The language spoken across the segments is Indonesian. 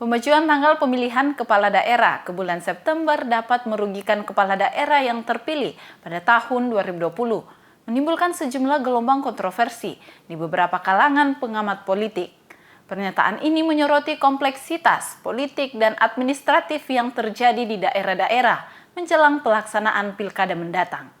Pemajuan tanggal pemilihan kepala daerah ke bulan September dapat merugikan kepala daerah yang terpilih pada tahun 2020, menimbulkan sejumlah gelombang kontroversi di beberapa kalangan pengamat politik. Pernyataan ini menyoroti kompleksitas politik dan administratif yang terjadi di daerah-daerah menjelang pelaksanaan pilkada mendatang.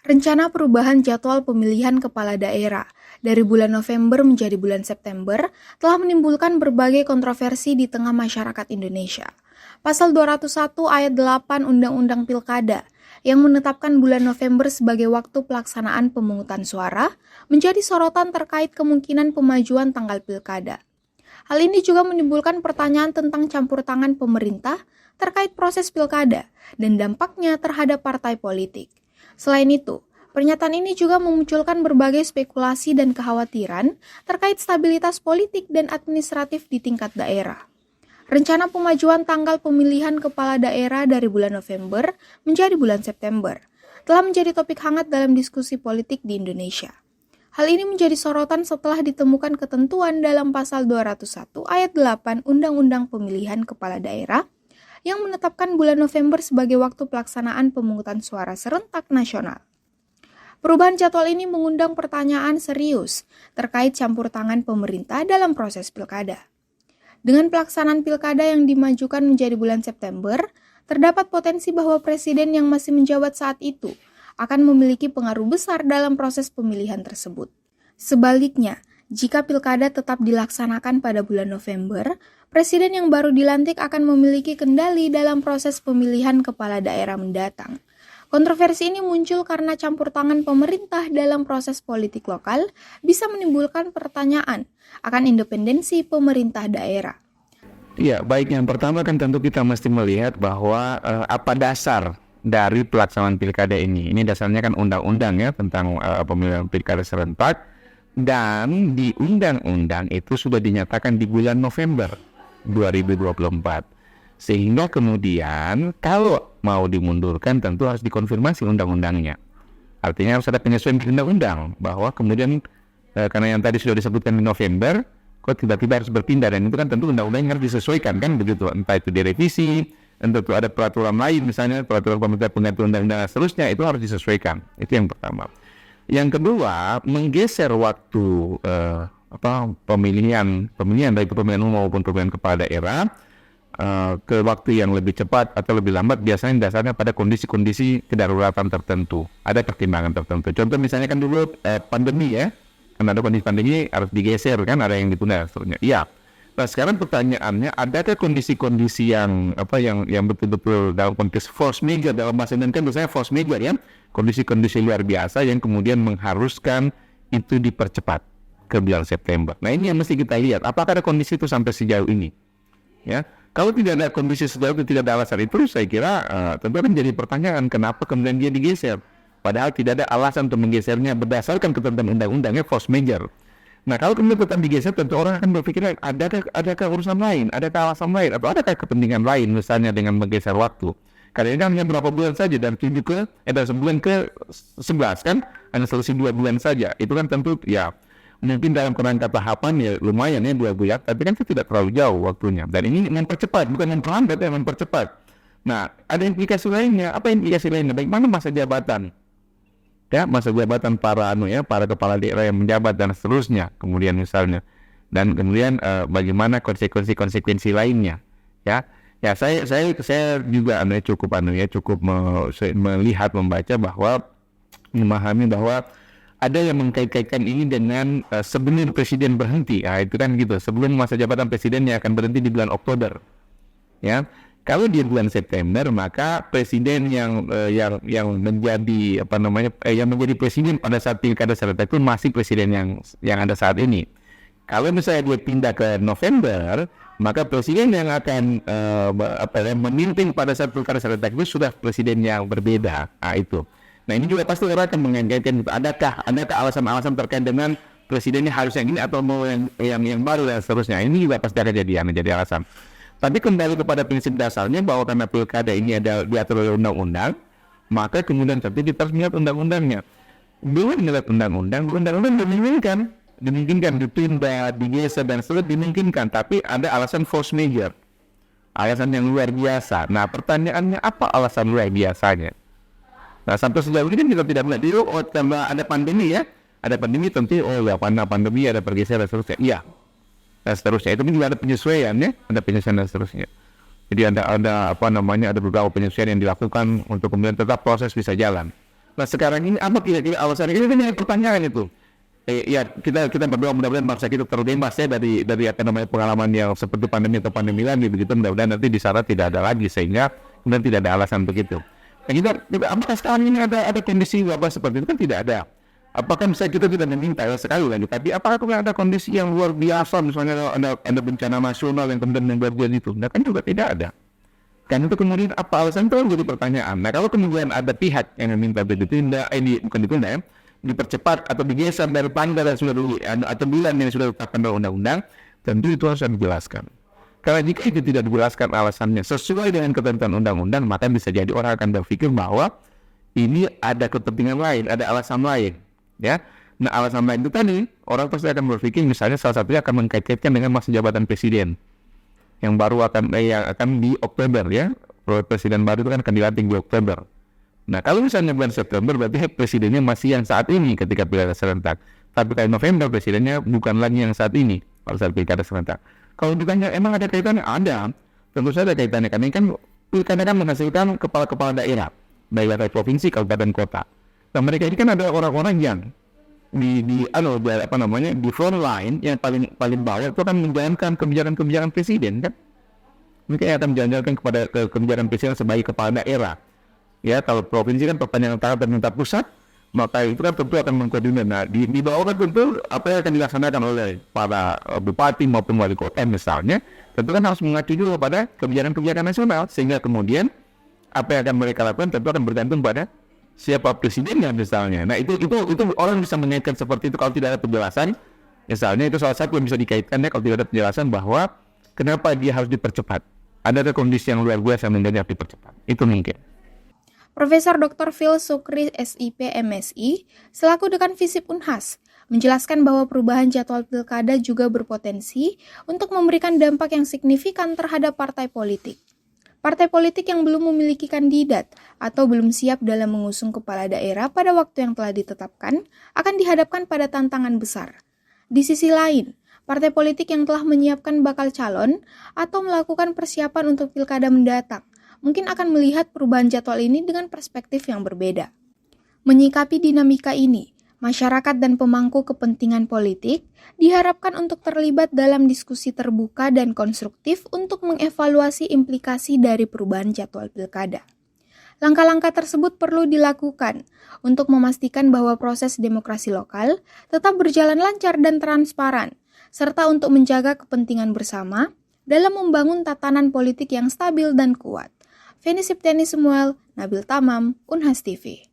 Rencana perubahan jadwal pemilihan kepala daerah dari bulan November menjadi bulan September telah menimbulkan berbagai kontroversi di tengah masyarakat Indonesia. Pasal 201 ayat 8 Undang-Undang Pilkada yang menetapkan bulan November sebagai waktu pelaksanaan pemungutan suara menjadi sorotan terkait kemungkinan pemajuan tanggal pilkada. Hal ini juga menimbulkan pertanyaan tentang campur tangan pemerintah terkait proses pilkada dan dampaknya terhadap partai politik. Selain itu, pernyataan ini juga memunculkan berbagai spekulasi dan kekhawatiran terkait stabilitas politik dan administratif di tingkat daerah. Rencana pemajuan tanggal pemilihan kepala daerah dari bulan November menjadi bulan September telah menjadi topik hangat dalam diskusi politik di Indonesia. Hal ini menjadi sorotan setelah ditemukan ketentuan dalam pasal 201 ayat 8 Undang-Undang Pemilihan Kepala Daerah yang menetapkan bulan November sebagai waktu pelaksanaan pemungutan suara serentak nasional. Perubahan jadwal ini mengundang pertanyaan serius terkait campur tangan pemerintah dalam proses pilkada. Dengan pelaksanaan pilkada yang dimajukan menjadi bulan September, terdapat potensi bahwa presiden yang masih menjabat saat itu akan memiliki pengaruh besar dalam proses pemilihan tersebut. Sebaliknya, jika pilkada tetap dilaksanakan pada bulan November, presiden yang baru dilantik akan memiliki kendali dalam proses pemilihan kepala daerah mendatang. Kontroversi ini muncul karena campur tangan pemerintah dalam proses politik lokal bisa menimbulkan pertanyaan akan independensi pemerintah daerah. Ya, baik, yang pertama kan tentu kita mesti melihat bahwa apa dasar dari pelaksanaan pilkada ini. Ini dasarnya kan undang-undang ya tentang pemilihan pilkada serentak, dan di undang-undang itu sudah dinyatakan di bulan November 2024. Sehingga kemudian kalau mau dimundurkan tentu harus dikonfirmasi undang-undangnya. Artinya harus ada penyesuaian di undang-undang bahwa kemudian karena yang tadi sudah disebutkan di November, kok tiba-tiba harus berpindah, dan itu kan tentu undang-undang harus disesuaikan kan begitu, entah itu direvisi, entah itu ada peraturan lain misalnya peraturan pemerintah pengganti undang-undang dan seterusnya, itu harus disesuaikan. Itu yang pertama. Yang kedua, menggeser waktu pemilihan baik pemilihan umum maupun pemilihan kepala daerah ke waktu yang lebih cepat atau lebih lambat biasanya dasarnya pada kondisi-kondisi kedaruratan tertentu. Ada pertimbangan tertentu. Contoh misalnya kan dulu pandemi ya, kan ada kondisi pandemi harus digeser kan, ada yang ditunda seterusnya. Iya. Nah sekarang pertanyaannya, adakah kondisi-kondisi yang betul-betul dalam konteks force majeure, dalam bahasa Indonesia kan misalnya force majeure ya, kondisi-kondisi luar biasa yang kemudian mengharuskan itu dipercepat ke bulan September. Nah ini yang mesti kita lihat, apakah ada kondisi itu sampai sejauh ini ya. Kalau tidak ada kondisi sejauh itu, tidak ada alasan itu, saya kira tentu akan jadi pertanyaan kenapa kemudian dia digeser, padahal tidak ada alasan untuk menggesernya berdasarkan ketentuan undang-undangnya force majeure. Nah kalau kemudian tetap digeser, tentu orang akan berpikir adakah urusan lain, adakah alasan lain, atau adakah kepentingan lain misalnya dengan menggeser waktu. Karena ini hanya berapa bulan saja, dan sebulan ke 11 kan, hanya selesai 2 bulan saja. Itu kan tentu ya mungkin dalam kerangka tahapan ya lumayan ya 2 bulan, tapi kan itu tidak terlalu jauh waktunya. Dan ini mempercepat, bukan memperlambat ya, mempercepat. Nah ada implikasi lainnya. Apa implikasi lainnya? Bagaimana masa jabatan? Ya, masa jabatan para para kepala daerah yang menjabat dan seterusnya, kemudian misalnya, dan kemudian bagaimana konsekuensi lainnya, ya saya juga cukup melihat, membaca bahwa memahami bahwa ada yang mengkait-kaitkan ini dengan sebelum presiden berhenti, itu kan gitu, sebelum masa jabatan presiden yang akan berhenti di bulan Oktober, ya. Kalau di bulan September, maka presiden yang menjadi yang menjadi presiden pada saat pilkada serentak itu masih presiden yang ada saat ini. Kalau misalnya dia pindah ke November, maka presiden yang akan memimpin pada saat pilkada serentak itu sudah presiden yang berbeda. Itu. Nah ini juga pasti orang akan mengaitkan itu. Adakah alasan-alasan terkait dengan presidennya harus yang ini atau mau yang baru dan seterusnya. Ini juga pasti akan jadi alasan. Tapi kembali kepada prinsip dasarnya bahwa karena pilkada ini ada diatur oleh undang-undang, maka kemudian tapi kita harus melihat undang-undangnya. Belum melihat undang-undang menginginkan dimungkinkan ditunda, digeser dan seterusnya dimungkinkan, tapi ada alasan force majeure, alasan yang luar biasa. Nah pertanyaannya apa alasan luar biasanya? Nah sampai sejauh ini kan kita tidak melihat. Jadi tambah ada pandemi ya, ada pandemi tentu ya karena pandemi ada pergeseran dan seterusnya. Iya, dan seterusnya itu juga ada penyesuaian ya, ada penyesuaian dan seterusnya. Jadi ada ada beberapa penyesuaian yang dilakukan untuk kemudian tetap proses bisa jalan. Nah sekarang ini apa kira-kira alasannya? Ini pertanyaan itu. Ya kita berdoa mudah-mudahan bangsa kita terbebas ya dari pengalaman yang seperti pandemi atau pandemi lagi begitu, mudah-mudahan nanti di sana tidak ada lagi sehingga kemudian tidak ada alasan begitu. Nah, kita apakah sekarang ini ada kondisi wabah seperti itu? Kan tidak ada. Apakah misalnya kita tidak meminta sekali lagi, tapi apakah kemudian ada kondisi yang luar biasa, misalnya ada bencana nasional yang kemudian membuat itu? Nah kan juga tidak ada. Kan itu kemudian apa alasan itu menjadi pertanyaan. Nah kalau kemudian ada pihak yang meminta ditunda, ini bukan ditunda ya, dipercepat atau digeser dari tanggal yang sudah atau bulan yang sudah ditetapkan dalam undang-undang, tentu itu harus dijelaskan. Karena jika itu tidak dijelaskan alasannya sesuai dengan ketentuan undang-undang, maka bisa jadi orang akan berpikir bahwa ini ada kepentingan lain, ada alasan lain, ya. Nah alasan lain itu tadi orang pasti akan berpikir, misalnya salah satunya akan mengkait-kaitkan dengan masa jabatan presiden yang baru akan di Oktober ya. Presiden baru itu kan akan dilantik di Oktober. Nah kalau misalnya bulan September berarti presidennya masih yang saat ini ketika pilkada serentak. Tapi kalau November presidennya bukan lagi yang saat ini pada saat pilkada serentak. Kalau ditanya emang ada kaitannya? Ada. Tentu saja ada kaitannya karena kan pilkada kan menghasilkan kepala-kepala daerah baik level provinsi, kabupaten, kota. Nah mereka ini kan ada orang-orang yang di front line yang paling bawah itu akan menjalankan kebijakan-kebijakan presiden kan. Mereka akan menjalankan kepada kebijakan presiden sebagai kepala daerah. Ya, kalau provinsi kan perpanjangan tangan pemerintah pusat, maka itu kan tentu akan mengkoordinir. Nah, di bawah kan tentu apa yang akan dilaksanakan oleh para bupati maupun wali kota misalnya, tentu kan harus mengacu juga pada kebijakan-kebijakan nasional, sehingga kemudian apa yang akan mereka lakukan tentu akan bergantung pada siapa presidennya misalnya. Nah, itu orang bisa mengaitkan seperti itu kalau tidak ada penjelasan. Misalnya itu salah satu yang bisa dikaitkan ya kalau tidak ada penjelasan bahwa kenapa dia harus dipercepat. Ada kondisi yang luar biasa yang menjadi harus dipercepat. Itu mungkin. Profesor Dr. Phil Sukri, SIP, MSI, selaku Dekan Visip Unhas, menjelaskan bahwa perubahan jadwal pilkada juga berpotensi untuk memberikan dampak yang signifikan terhadap partai politik. Partai politik yang belum memiliki kandidat atau belum siap dalam mengusung kepala daerah pada waktu yang telah ditetapkan akan dihadapkan pada tantangan besar. Di sisi lain, partai politik yang telah menyiapkan bakal calon atau melakukan persiapan untuk pilkada mendatang mungkin akan melihat perubahan jadwal ini dengan perspektif yang berbeda. Menyikapi dinamika ini, masyarakat dan pemangku kepentingan politik diharapkan untuk terlibat dalam diskusi terbuka dan konstruktif untuk mengevaluasi implikasi dari perubahan jadwal pilkada. Langkah-langkah tersebut perlu dilakukan untuk memastikan bahwa proses demokrasi lokal tetap berjalan lancar dan transparan, serta untuk menjaga kepentingan bersama dalam membangun tatanan politik yang stabil dan kuat. Feni Septiani Samuel, Nabil Tamam, Unhas TV.